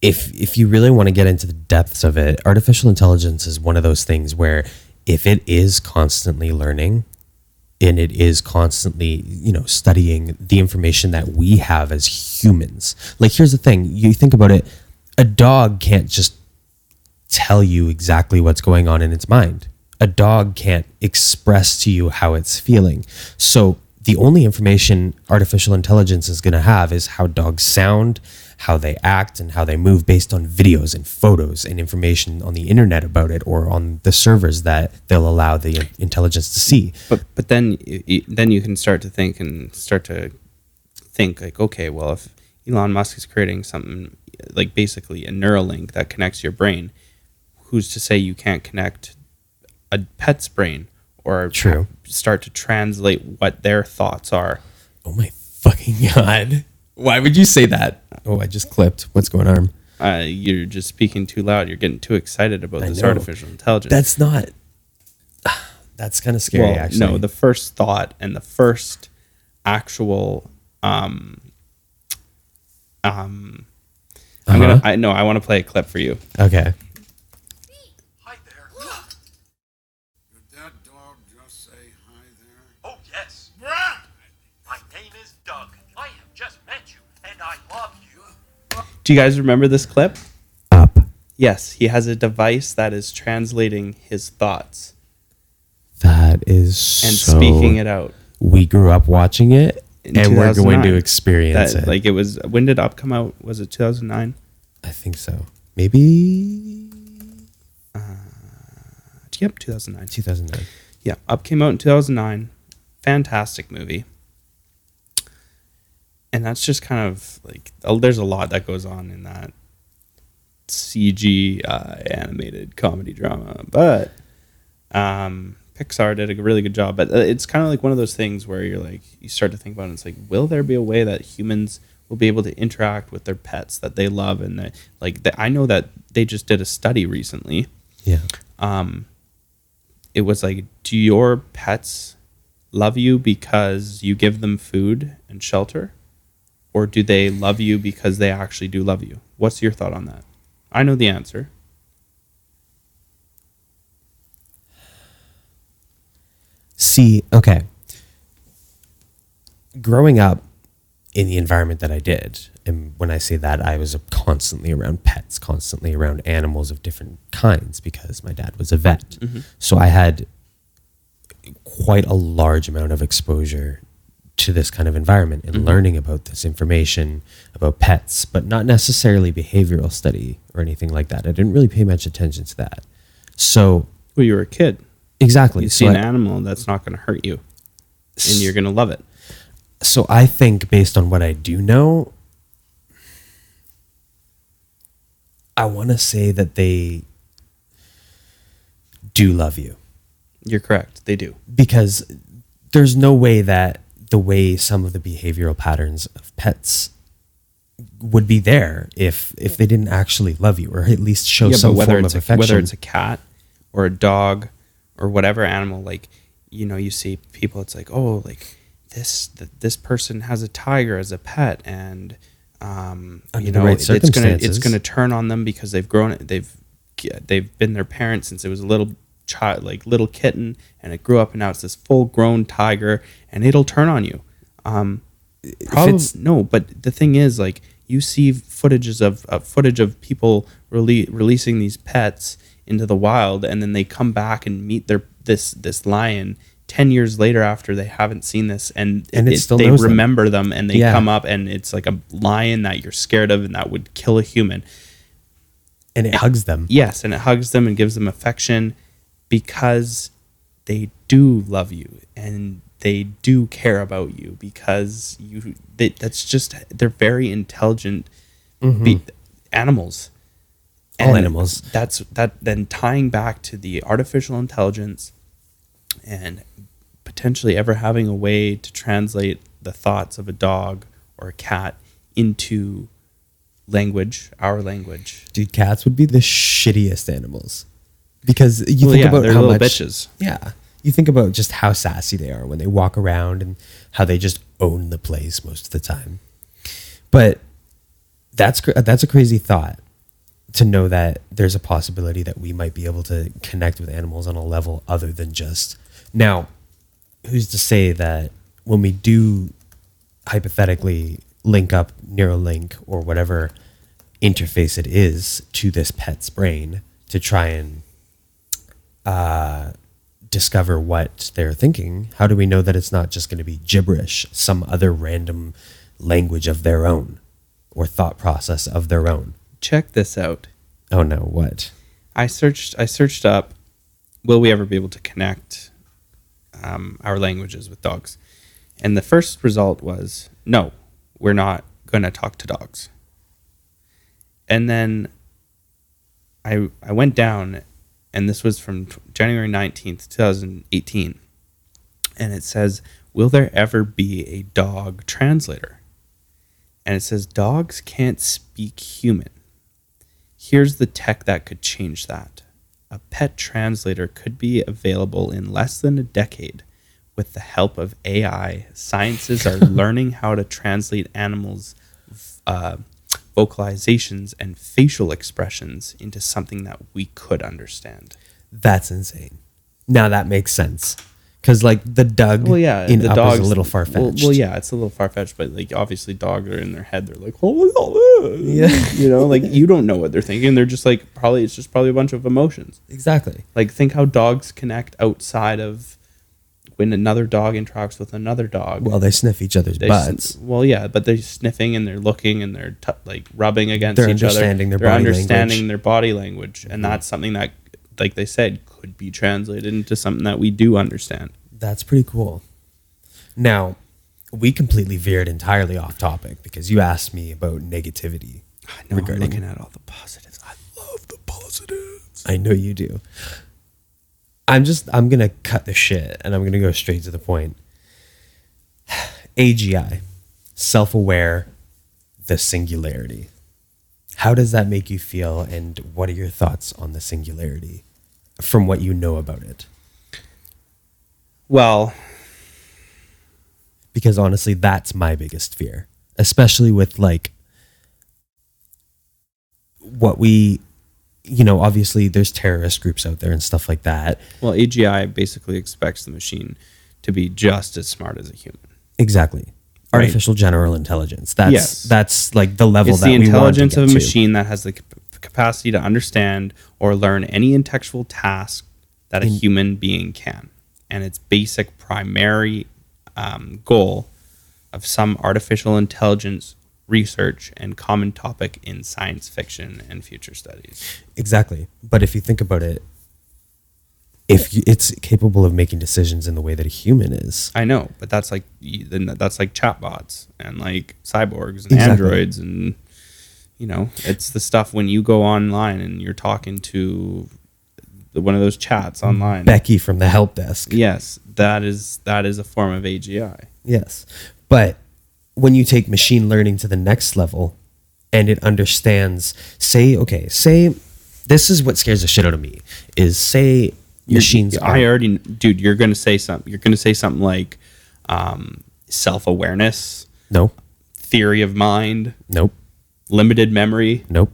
if you really want to get into the depths of it, artificial intelligence is one of those things where if it is constantly learning, and it is constantly, studying the information that we have as humans. Like, here's the thing. You think about it. A dog can't just tell you exactly what's going on in its mind. A dog can't express to you how it's feeling. So the only information artificial intelligence is going to have is how dogs sound, how they act, and how they move based on videos and photos and information on the internet about it, or on the servers that they'll allow the intelligence to see. But then you can start to think like, okay, well, if Elon Musk is creating something like basically a Neuralink that connects your brain, who's to say you can't connect a pet's brain or start to translate what their thoughts are? Oh my fucking God. Why would you say that? Oh, I just clipped. What's going on? You're just speaking too loud. You're getting too excited about this artificial intelligence. That's kind of scary, actually. No, the first thought and the first actual I want to play a clip for you. Okay. Hi there. Did that dog just say hi there? Oh, yes. My name is Doug. I have just met you, and I love you. Do you guys remember this clip? Up. Yes, he has a device that is translating his thoughts That is and speaking it out. We grew up watching it, and we're going to experience it. Like, it was, when did Up come out? Was it 2009? I think so. Maybe. Yep, 2009. 2009. Yeah, Up came out in 2009. Fantastic movie. And that's just kind of like, there's a lot that goes on in that CG animated comedy drama. But Pixar did a really good job. But it's kind of like one of those things where you're like, you start to think about it, and it's like, will there be a way that humans will be able to interact with their pets that they love? And I know that they just did a study recently. Yeah. It was like, do your pets love you because you give them food and shelter? Or do they love you because they actually do love you? What's your thought on that? I know the answer. See, okay. Growing up, in the environment that I did. And when I say that, I was constantly around pets, constantly around animals of different kinds because my dad was a vet. So I had quite a large amount of exposure to this kind of environment and learning about this information about pets, but not necessarily behavioral study or anything like that. I didn't really pay much attention to that. So Well, you were a kid. exactly. You So see an I- animal that's not going to hurt you, and you're going to love it. So I think based on what I do know, I want to say that they do love you You're correct. They do. because there's no way that the way some of the behavioral patterns of pets would be there if they didn't actually love you or at least show Yeah, some but whether form it's of affection. whether it's a cat or a dog or whatever animal, like, you know, you see people, it's like, oh, like this person has a tiger as a pet, and Under you the know, right it's circumstances. gonna turn on them because they've grown, they've been their parents since it was a little child, like little kitten, and it grew up, and now it's this full grown tiger, and it'll turn on you. Probably it's- no, but the thing is, like, you see footage of people releasing these pets into the wild, and then they come back and meet this lion 10 years later after they haven't seen this, and it still they knows them. remember them, and they Yeah. come up, and it's like a lion that you're scared of and that would kill a human. And it hugs them. Yes, and it hugs them and gives them affection because do love you and they do care about you because that's just, they're very intelligent animals. All And animals. then tying back to the artificial intelligence and potentially ever having a way to translate the thoughts of a dog or a cat into language, our language. Dude, cats would be the shittiest animals because you think about they're how little much bitches. Yeah, you think about just how sassy they are when they walk around and how they just own the place most of the time. But that's a crazy thought to know that there's a possibility that we might be able to connect with animals on a level other than just now. Who's to say that when we do hypothetically link up Neuralink or whatever interface it is to this pet's brain to try and discover what they're thinking, how do we know that it's not just going to be gibberish, some other random language of their own or thought process of their own? Check this out. Oh no, what? I searched up, will we ever be able to connect our languages with dogs? And the first result was, no, we're not going to talk to dogs. And then I went down, and this was from January 19th, 2018. And it says, will there ever be a dog translator? And it says, dogs can't speak human. Here's the tech that could change that. A pet translator could be available in less than a decade. With the help of AI, scientists are learning how to translate animals' vocalizations and facial expressions into something that we could understand. That's insane. Now that makes sense. Because like the Doug in the Up dogs is a little far fetched. Well, yeah, it's a little far fetched, but like obviously dogs are in their head. They're like, oh, Yeah. you know, like you don't know what they're thinking. They're just like it's just probably a bunch of emotions. Exactly. Like think how dogs connect outside of when another dog interacts with another dog. Well, they sniff each other's They butts. well, yeah, but they're sniffing and they're looking and they're like rubbing against They're each other. understanding their They're body understanding language. their body language, and that's something that, like they said, could be translated into something that we do understand. That's pretty cool. Now, we completely veered entirely off topic because you asked me about negativity. No, I'm looking at all the positives. I love the positives. I know you do. I'm going to cut the shit and I'm going to go straight to the point. AGI, self-aware, the singularity. How does that make you feel, and what are your thoughts on the singularity from what you know about it? Well, Because honestly, that's my biggest fear, especially with like what we, obviously there's terrorist groups out there and stuff like that. AGI basically expects the machine to be just as smart as a human. Exactly. artificial general intelligence. That's Yes. that's like the level It's that the we want to intelligence get of a to. machine that has the capacity to understand or learn any intellectual task that a human being can. And its basic primary goal of some artificial intelligence research and common topic in science fiction and future studies. Exactly. But if you think about it, it's capable of making decisions in the way that a human is. I know, but that's like chatbots and like cyborgs and Exactly. androids, and it's the stuff when you go online and you're talking to one of those chats online. Becky from the help desk. Yes, that is a form of AGI. Yes. But when you take machine learning to the next level and it understands, say this is what scares the shit out of me, is say machines are, Dude, you're gonna say something. You're gonna say something like self-awareness, Nope. theory of mind, Nope. limited memory. Nope.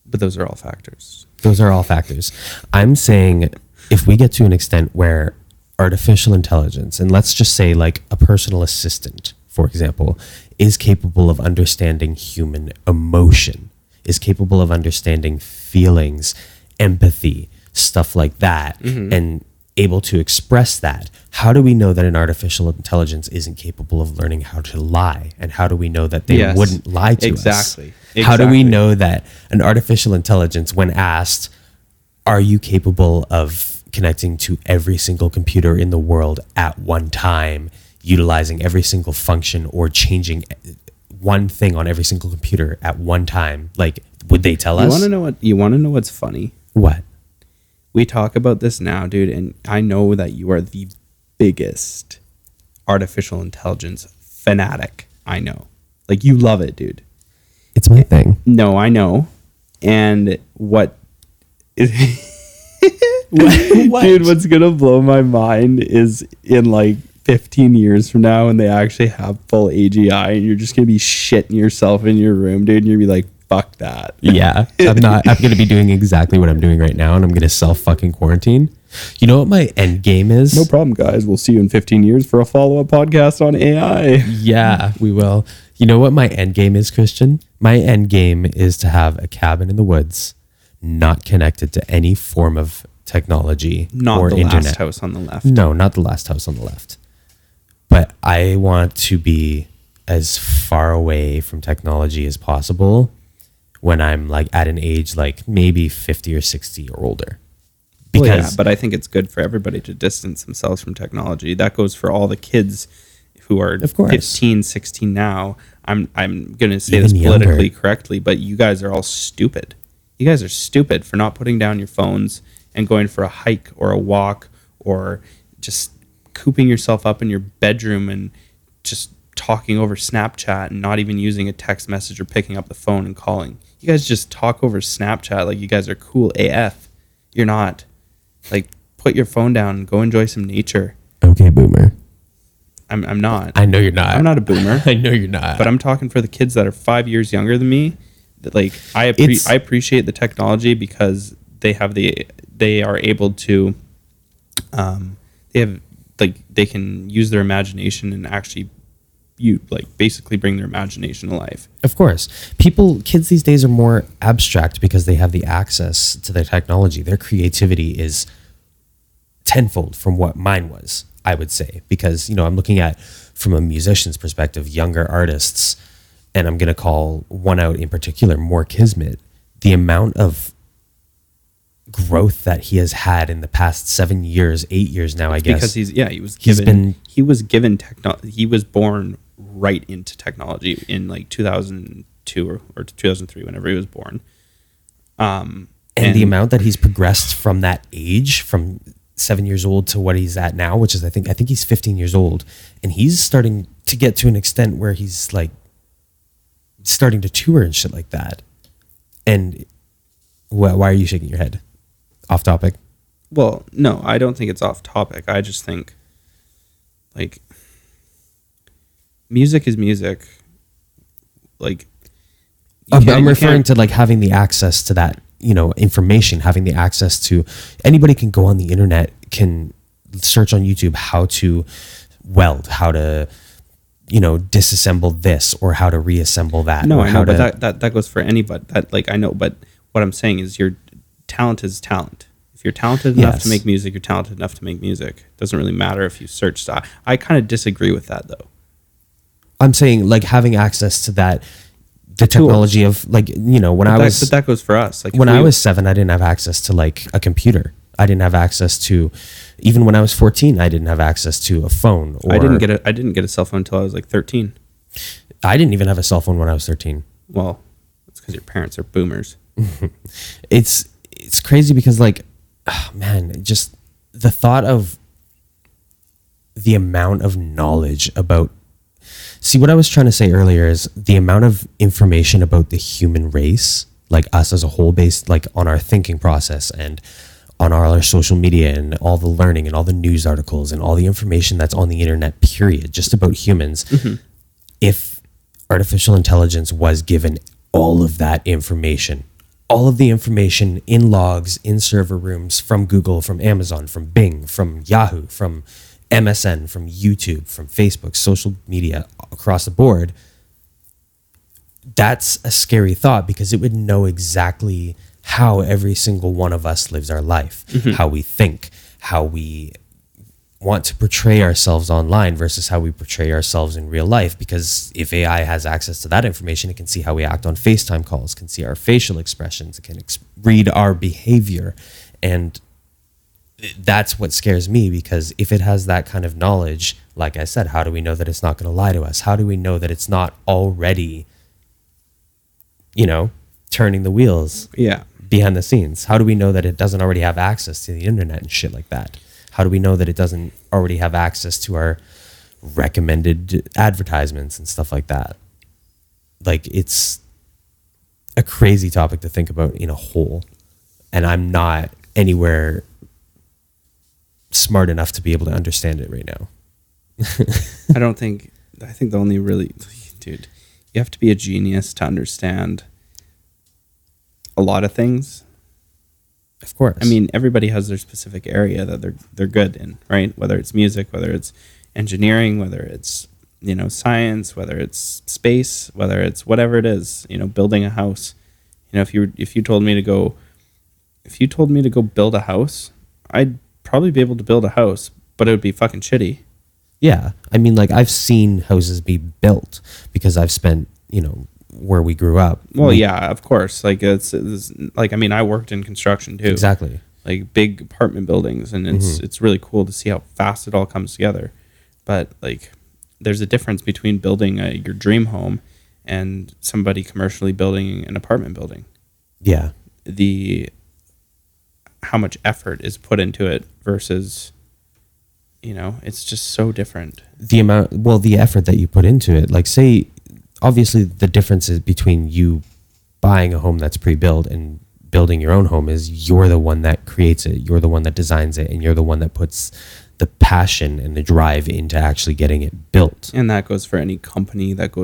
But those are all factors. Those are all factors. I'm saying if we get to an extent where artificial intelligence, and let's just say like a personal assistant, for example, is capable of understanding human emotion, is capable of understanding feelings, empathy, stuff like that, and able to express that, how do we know that an artificial intelligence isn't capable of learning how to lie? And how do we know that they Yes, wouldn't lie to exactly. us? How do we Exactly. know that an artificial intelligence, when asked, are you capable of connecting to every single computer in the world at one time, utilizing every single function or changing one thing on every single computer at one time? Like, would they tell You us? want to know what's funny? What? We talk about this now, dude, and I know that you are the biggest artificial intelligence fanatic. I know. Like, you love it, dude. It's my thing. No, I know. And what is What? Dude, what's gonna blow my mind is in like 15 years from now when they actually have full AGI and you're just gonna be shitting yourself in your room, dude, and you'll be like, fuck that. Yeah, I'm going to be doing exactly what I'm doing right now, and I'm going to self fucking quarantine. You know what my end game is? No problem, guys. We'll see you in 15 years for a follow-up podcast on AI. Yeah, we will. You know what my end game is, Christian? My end game is to have a cabin in the woods, not connected to any form of technology Not or the internet. last house on the left. No, not the last house on the left. But I want to be as far away from technology as possible when I'm like at an age like maybe 50 or 60 or older. Well, yeah, Because but I think it's good for everybody to distance themselves from technology. That goes for all the kids who are Of course. 15, 16 now. I'm going to say Even this politically younger. correctly, but you guys are all stupid. You guys are stupid for not putting down your phones and going for a hike or a walk or just cooping yourself up in your bedroom and just talking over Snapchat and not even using a text message or picking up the phone and calling. You guys just talk over Snapchat like you guys are cool AF. You're not. Like, put your phone down and go enjoy some nature. okay, boomer. I'm not. I know you're not. I'm not a boomer. I know you're not. But I'm talking for the kids that are 5 years younger than me. That, like, I It's- appreciate the technology because they are able to they can use their imagination and actually basically bring their imagination to life. Of course. Kids these days are more abstract because they have the access to their technology. Their creativity is tenfold from what mine was, I would say. Because, I'm looking at, from a musician's perspective, younger artists, and I'm going to call one out in particular, More Kismet. The amount of growth that he has had in the past 7 years, 8 years now, I guess. Because he was given technology. He was born right into technology in like 2002 or 2003, whenever he was born. And the amount that he's progressed from that age, from 7 years old to what he's at now, which is I think he's 15 years old, and he's starting to get to an extent where he's like starting to tour and shit like that. And why are you shaking your head? Off topic? Well, no, I don't think it's off topic. I just think, like, music is music. Like, I'm referring to like having the access to that, information, having the access to, anybody can go on the internet, can search on YouTube how to weld, how to disassemble this or how to reassemble that. No, or I how know, but to, that goes for anybody. That like I know, but what I'm saying is your talent is talent. If you're talented enough to Yes. make music, you're talented enough to make music. It doesn't really matter if you search that. I kind of disagree with that though. I'm saying like having access to that, the tools. technology of like, when I was, But that goes for us. Like if when I we- was 7, I didn't have access to like a computer. I didn't have access to, even when I was 14, I didn't have access to a phone. Or I didn't get a cell phone until I was like 13. I didn't even have a cell phone when I was 13. Well, it's because your parents are boomers. It's crazy because like, man, just the thought of the amount of knowledge about, see what I was trying to say earlier is the amount of information about the human race, like us as a whole, based like on our thinking process and on our social media and all the learning and all the news articles and all the information that's on the internet, period, just about humans. If artificial intelligence was given all of that information, all of the information in logs, in server rooms from Google, from Amazon, from Bing, from Yahoo, from MSN, from YouTube, from Facebook, social media across the board, that's a scary thought because it would know exactly how every single one of us lives our life, how we think, how we want to portray ourselves online versus how we portray ourselves in real life. Because if AI has access to that information, it can see how we act on FaceTime calls, can see our facial expressions, it can read our behavior. And that's what scares me, because if it has that kind of knowledge, like I said, how do we know that it's not going to lie to us? How do we know that it's not already, turning the wheels Yeah. behind the scenes? How do we know that it doesn't already have access to the internet and shit like that? How do we know that it doesn't already have access to our recommended advertisements and stuff like that? Like, it's a crazy topic to think about in a whole. And I'm not anywhere smart enough to be able to understand it right now. I think the only really, dude, you have to be a genius to understand a lot of things. Of course. I mean, everybody has their specific area that they're good in, right? Whether it's music, whether it's engineering, whether it's science, whether it's space, whether it's whatever it is, building a house. If you told me to go build a house, I'd probably be able to build a house, but it would be fucking shitty. Yeah. I mean, like, I've seen houses be built because I've spent, where we grew up. Well, yeah, of course. Like it's like, I mean, I worked in construction too. Exactly. Like big apartment buildings, and it's really cool to see how fast it all comes together. But like, there's a difference between building your dream home and somebody commercially building an apartment building. Yeah. How much effort is put into it versus, it's just so different. The effort that you put into it, like, say, obviously the difference is between you buying a home that's pre-built and building your own home is you're the one that creates it, you're the one that designs it, and you're the one that puts the passion and the drive into actually getting it built. And that goes for any company. That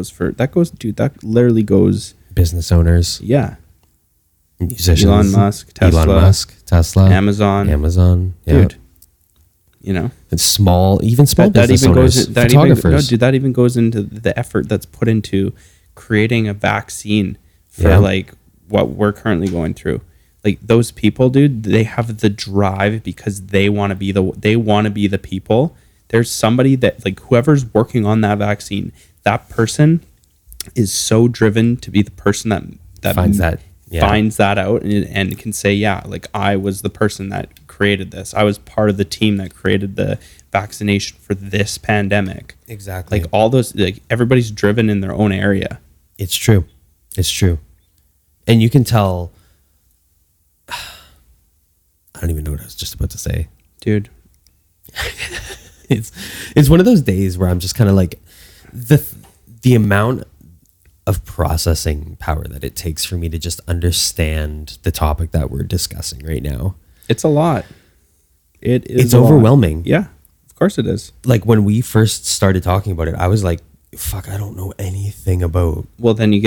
literally goes. Business owners, Yeah. musicians, Elon Musk, Tesla, Amazon, yeah. dude. And small business owners, photographers. That even goes into the effort that's put into creating a vaccine for Yeah. like what we're currently going through. Like those people, dude, they have the drive because they want to be the people. There's somebody that, like, whoever's working on that vaccine, that person is so driven to be the person that Finds that. Yeah. finds that out and can say, yeah, like, I was the person that created this. I was part of the team that created the vaccination for this pandemic. Exactly. Like all those, like, everybody's driven in their own area. It's true. And you can tell, I don't even know what I was just about to say. Dude. It's one of those days where I'm just kind of like, the amount of processing power that it takes for me to just understand the topic that we're discussing right now. It's a lot. It's overwhelming. Yeah, of course it is. Like when we first started talking about it, I was like, fuck, I don't know anything about. Well, then you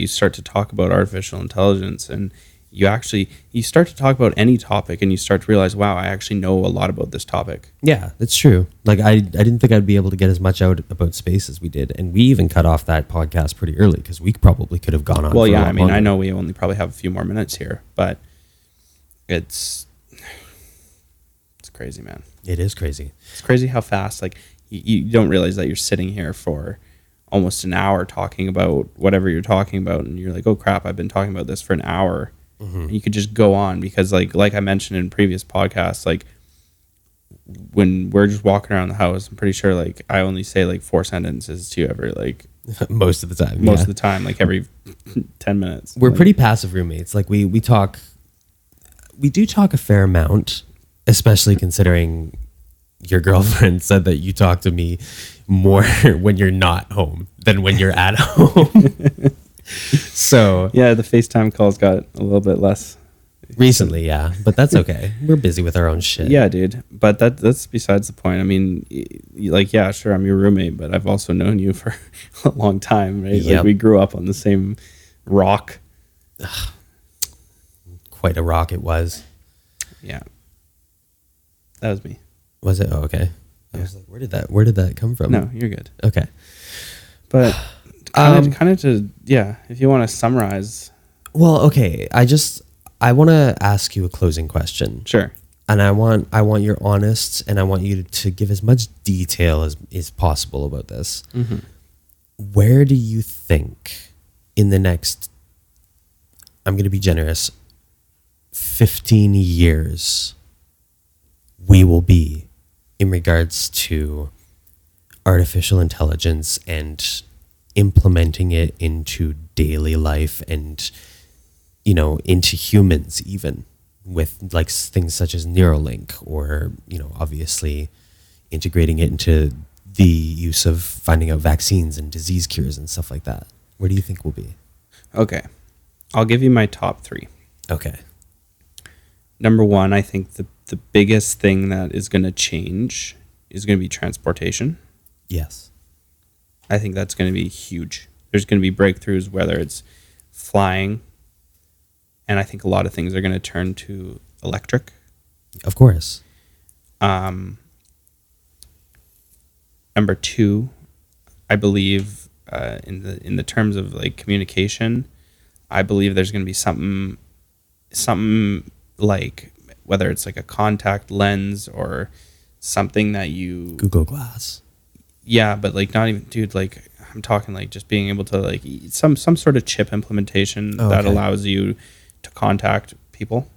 start to talk about artificial intelligence, and you start to talk about any topic and you start to realize, wow, I actually know a lot about this topic. Yeah, that's true. Like I didn't think I'd be able to get as much out about space as we did, and we even cut off that podcast pretty early because we probably could have gone on. Well, for a yeah, lot I mean, I longer. know we only probably have a few more minutes here, but it's crazy, man. It is crazy. It's crazy how fast, like, you don't realize that you're sitting here for almost an hour talking about whatever you're talking about, and you're like, oh crap, I've been talking about this for an hour. And you could just go on because, like I mentioned in previous podcasts, like when we're just walking around the house, I'm pretty sure like I only say like 4 sentences to you every like Most of the time. most yeah. of the time, like every 10 minutes. We're Like, pretty passive roommates. Like we do talk a fair amount, especially considering your girlfriend said that you talk to me more when you're not home than when you're at home. So yeah, the FaceTime calls got a little bit less. recently, yeah, but that's okay. We're busy with our own shit. Yeah, dude. But that's besides the point. I mean, like, yeah, sure, I'm your roommate, but I've also known you for a long time, right? Yep. Like, we grew up on the same rock. Quite a rock it was. Yeah. That was me. Was it? Oh, okay. I was like, where did that come from? No, you're good. Okay. But kind of to, yeah, if you want to summarize, Well, okay. I want to ask you a closing question. sure. And I want your honest, and I want you to give as much detail as is possible about this. Where do you think in the next, I'm going to be generous, 15 years we will be in regards to artificial intelligence and implementing it into daily life and, you know, into humans even, with like things such as Neuralink, or, you know, obviously integrating it into the use of finding out vaccines and disease cures and stuff like that? Where do you think we'll be? Okay. I'll give you my top 3. Okay. Number 1, I think the biggest thing that is going to change is going to be transportation. Yes. I think that's going to be huge. There's going to be breakthroughs, whether it's flying, and I think a lot of things are going to turn to electric. Of course. Number 2, I believe in the terms of like communication, I believe there's going to be something like, whether it's like a contact lens or something that you, Google Glass. yeah, but like not even, dude, like I'm talking like just being able to like some sort of chip implementation Oh, that okay. allows you to contact people.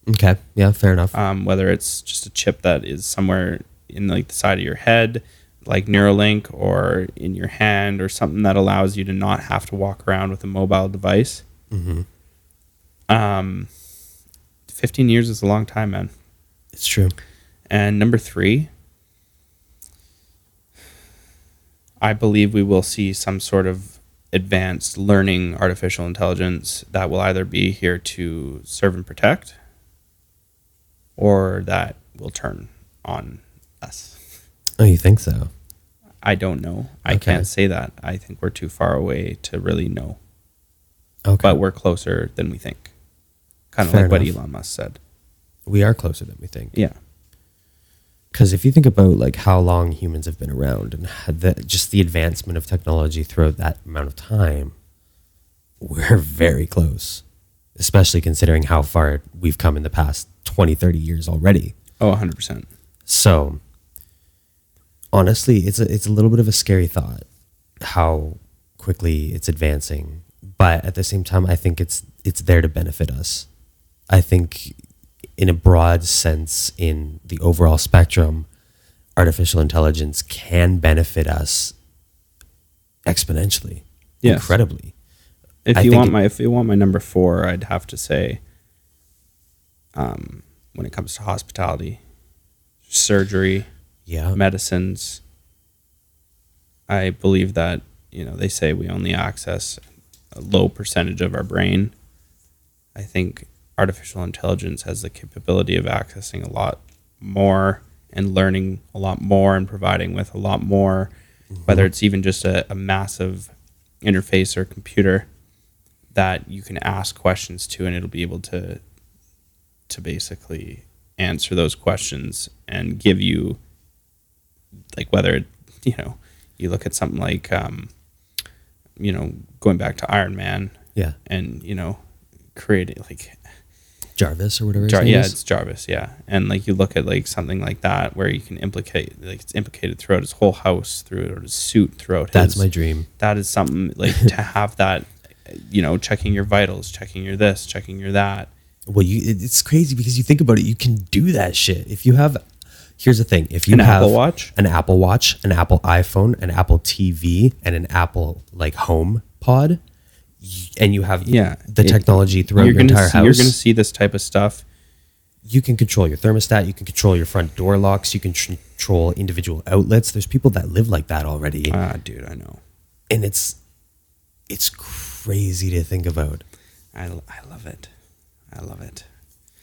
Okay. Yeah, fair enough. Whether it's just a chip that is somewhere in like the side of your head, like Neuralink, or in your hand, or something that allows you to not have to walk around with a mobile device. 15 years is a long time, man. It's true. And number 3, I believe we will see some sort of advanced learning artificial intelligence that will either be here to serve and protect, or that will turn on us. Oh, you think so? I don't know. I Okay. can't say that. I think we're too far away to really know. Okay. But we're closer than we think. Kind of Fair like what enough. Elon Musk said. We are closer than we think. Yeah. Because if you think about like how long humans have been around and just the advancement of technology throughout that amount of time, we're very close, especially considering how far we've come in the past 20, 30 years already. Oh, 100%. So honestly, it's a little bit of a scary thought how quickly it's advancing. But at the same time, I think it's there to benefit us. I think in a broad sense, in the overall spectrum, artificial intelligence can benefit us exponentially, Yes. incredibly. If I you think want my number 4, I'd have to say, when it comes to hospitality, surgery, Yeah. medicines, I believe that, they say we only access a low percentage of our brain. I think artificial intelligence has the capability of accessing a lot more and learning a lot more and providing with a lot more, whether it's even just a massive interface or computer that you can ask questions to, and it'll be able to basically answer those questions and give you, like, whether, you look at something like, going back to Iron Man Yeah. and, creating, like, Jarvis or whatever his name yeah, is. it's Jarvis, yeah. And, like, you look at, like, something like that where you can implicate, like, it's implicated throughout his whole house, throughout his suit, throughout That's his... my dream. That is something, like, to have that, checking your vitals, checking your this, checking your that. Well, it's crazy because you think about it, you can do that shit. If you have, here's the thing, if you An have Apple Watch? an Apple Watch, an Apple iPhone, an Apple TV, and an Apple like Home Pod, and you have the technology throughout your entire house, you're going to see this type of stuff. you can control your thermostat, you can control your front door locks, you can control individual outlets. There's people that live like that already. Dude, I know. And it's crazy to think about. I love it. I love it.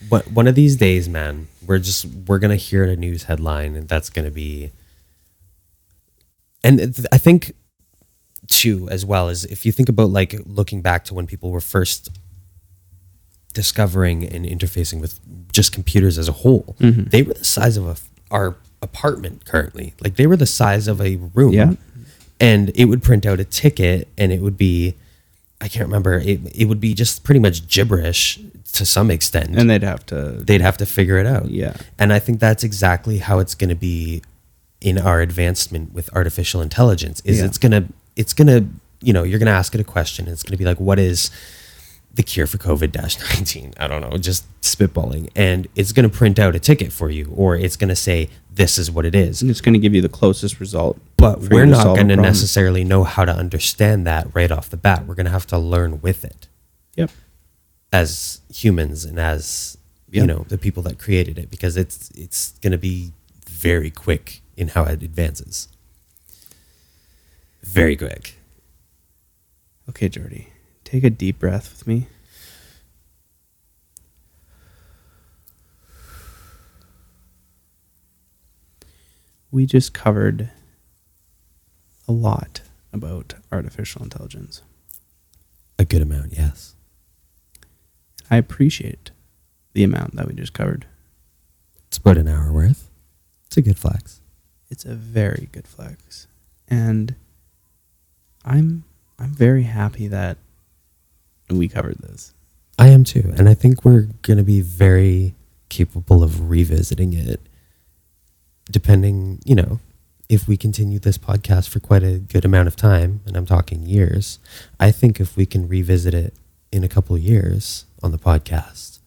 But one of these days, man, we're gonna hear a news headline, and that's gonna be. And I think, too, as well as if you think about like looking back to when people were first discovering and interfacing with just computers as a whole, they were the size of our apartment currently. Like they were the size of a room. Yeah. And it would print out a ticket, and it would be, I can't remember, it would be just pretty much gibberish to some extent. And they'd have to figure it out. Yeah. And I think that's exactly how it's going to be in our advancement with artificial intelligence. It's going to, you're going to ask it a question, and it's going to be like, what is the cure for COVID-19? I don't know, just spitballing. And it's going to print out a ticket for you, or it's going to say, this is what it is. And it's going to give you the closest result. But for we're you not solve a going to problem. necessarily know how to understand that right off the bat. We're going to have to learn with it Yep. as humans and as, the people that created it, because it's going to be very quick in how it advances. Very quick. Okay, Jordy, take a deep breath with me. We just covered a lot about artificial intelligence. A good amount, yes. I appreciate the amount that we just covered. It's about an hour worth. It's a good flex. It's a very good flex. And I'm very happy that we covered this. I am too. And I think we're going to be very capable of revisiting it, depending, if we continue this podcast for quite a good amount of time, and I'm talking years. I think if we can revisit it in a couple of years on the podcast,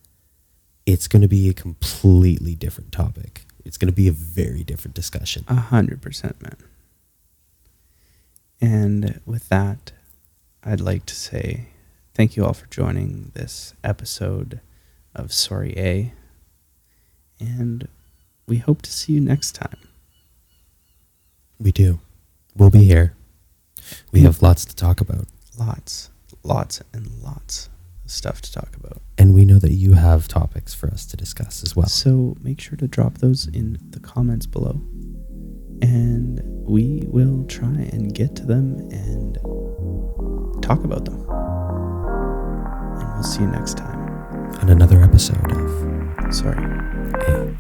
it's going to be a completely different topic. It's going to be a very different discussion. 100%, man. And with that, I'd like to say thank you all for joining this episode of Sorry A. And we hope to see you next time. We do. We'll be here. We have lots to talk about. Lots and lots of stuff to talk about. And we know that you have topics for us to discuss as well. So make sure to drop those in the comments below. And we will try and get to them and talk about them. And we'll see you next time. On another episode of Sorry. A.